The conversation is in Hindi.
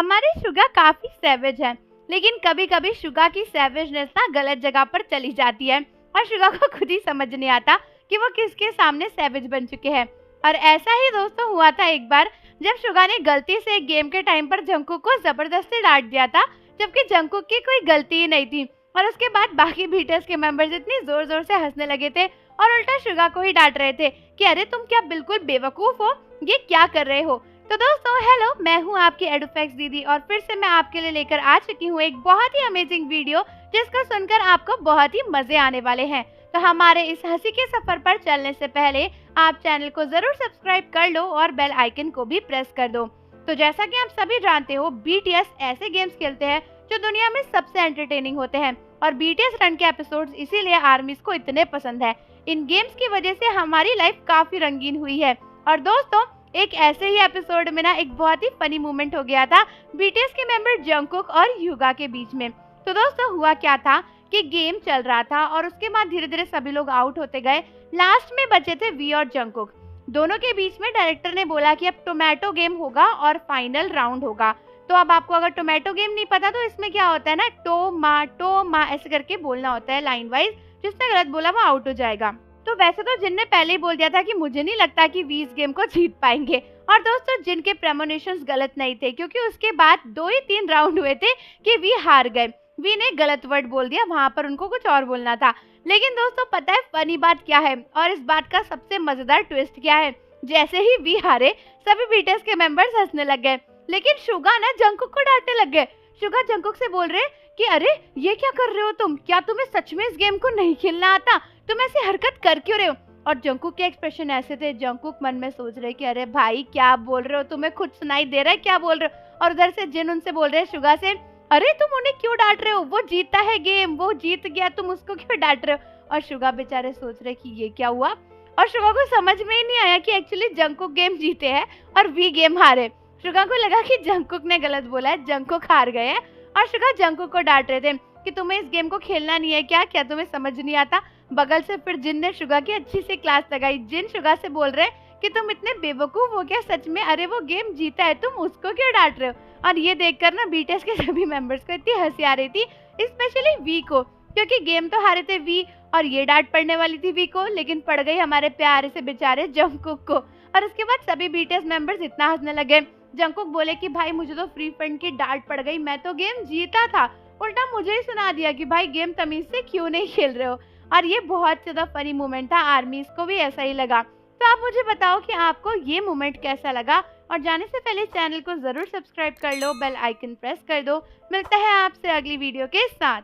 हमारी शुगा काफी सैवेज है, लेकिन कभी कभी शुगा की सैवेजनेस ना गलत जगह पर चली जाती है और शुगा को खुद ही समझ नहीं आता कि वो किसके सामने सैवेज बन चुके हैं। और ऐसा ही दोस्तों हुआ था एक बार, जब शुगा ने गलती से एक गेम के टाइम पर जंकुक को जबरदस्ती डांट दिया था, जबकि जंकुक की कोई गलती ही नहीं थी। और उसके बाद बाकी बीटीएस के मेंबर्स इतनी जोर जोर से हंसने लगे थे और उल्टा शुगा को ही डांट रहे थे कि अरे तुम क्या बिल्कुल बेवकूफ हो, ये क्या कर रहे हो। तो दोस्तों हेलो, मैं हूँ आपकी एडुफैक्स दीदी और फिर से मैं आपके लिए लेकर आ चुकी हूँ एक बहुत ही अमेजिंग वीडियो, जिसको सुनकर आपको बहुत ही मजे आने वाले हैं। तो हमारे इस हंसी के सफर पर चलने से पहले आप चैनल को जरूर सब्सक्राइब कर लो और बेल आइकन को भी प्रेस कर दो। तो जैसा कि आप सभी जानते हो, बीटीएस ऐसे गेम्स खेलते हैं जो दुनिया में सबसे एंटरटेनिंग होते हैं और बीटीएस रन के एपिसोड्स इसीलिए आर्मीज को इतने पसंद है। इन गेम्स की वजह से हमारी लाइफ काफी रंगीन हुई है। और दोस्तों एक ऐसे ही एपिसोड में ना एक बहुत ही फनी मोमेंट हो गया था बीटीएस के मेंबर जंकुक और युगा के बीच में। तो दोस्तों हुआ क्या था कि गेम चल रहा था और उसके बाद धीरे धीरे सभी लोग आउट होते गए। लास्ट में बचे थे वी और जंकुक। दोनों के बीच में डायरेक्टर ने बोला कि अब टोमेटो गेम होगा और फाइनल राउंड होगा। तो अब आपको अगर टोमेटो गेम नहीं पता तो इसमें क्या होता है ना, टो मा ऐसे करके बोलना होता है लाइन वाइज। जिसने गलत बोला वो आउट हो जाएगा। तो वैसे तो जिन ने पहले ही बोल दिया था कि मुझे नहीं लगता कि वी इस गेम को जीत पाएंगे। और दोस्तों जिनके प्रेमोनिशंस गलत नहीं थे, क्योंकि उसके बाद 2 ही 3 राउंड हुए थे कि वी हार गए। वी ने गलत वर्ड बोल दिया, वहां पर उनको कुछ और बोलना था। लेकिन दोस्तों पता है फनी बात क्या है और इस बात का सबसे मजेदार ट्विस्ट क्या है? जैसे ही वी हारे सभी बीटीएस के मेंबर्स हंसने लग गए, लेकिन शुगा ना जंकुक को डांटने लग गए। शुगा जंकुक से बोल रहे कि अरे ये क्या कर रहे हो तुम, क्या तुम्हें सच में इस गेम को नहीं खेलना आता, तुम ऐसी हरकत कर क्यों रहे हो। और जंकुक के एक्सप्रेशन ऐसे थे, जंकुक मन में सोच रहे कि अरे भाई क्या बोल रहे हो, तुम्हें खुद सुनाई दे रहा है क्या बोल रहे हो। और उधर से जिन उनसे बोल रहे हैं शुगा से, अरे तुम उन्हें क्यों डांट रहे हो, वो जीता है गेम, वो जीत गया, तुम उसको क्यों डांट रहे हो। और शुगा बेचारे सोच रहे कि ये क्या हुआ। और शुगा को समझ में ही नहीं आया कि एक्चुअली जंकुक गेम जीते हैं और वी गेम हारे। शुगा को लगा कि जंकुक ने गलत बोला है, जंकुक हार गए हैं। और शुगा जंकुक को डांट रहे थे कि तुम्हें इस गेम को खेलना नहीं है क्या तुम्हें समझ नहीं आता। बगल से फिर जिन ने शुगा की अच्छी सी क्लास लगाई। जिन शुगा से बोल रहे कि तुम इतने बेवकूफ हो क्या सच में, अरे वो गेम जीता है, तुम उसको क्यों डांट रहे हो। और ये देखकर ना बीटीएस के सभी मेंबर्स को इतनी हंसी आ रही थी, स्पेशली वी को, क्योंकि गेम तो हारे थे वी और ये डांट पड़ने वाली थी वी को, लेकिन पड़ गई हमारे प्यारे से बेचारे जंकुक को। और उसके बाद सभी बीटीएस मेंबर्स इतना हंसने लगे। जंकुक बोले कि भाई मुझे तो फ्री फंड की डांट पड़ गई, मैं तो गेम जीता था, उल्टा मुझे ही सुना दिया कि भाई गेम तमीज से क्यों नहीं खेल रहे हो। और ये बहुत ज्यादा फनी मोमेंट था, आर्मीज को भी ऐसा ही लगा। तो आप मुझे बताओ कि आपको ये मोमेंट कैसा लगा। और जाने से पहले चैनल को जरूर सब्सक्राइब कर लो, बेल आइकन प्रेस कर दो। मिलता है आपसे अगली वीडियो के साथ।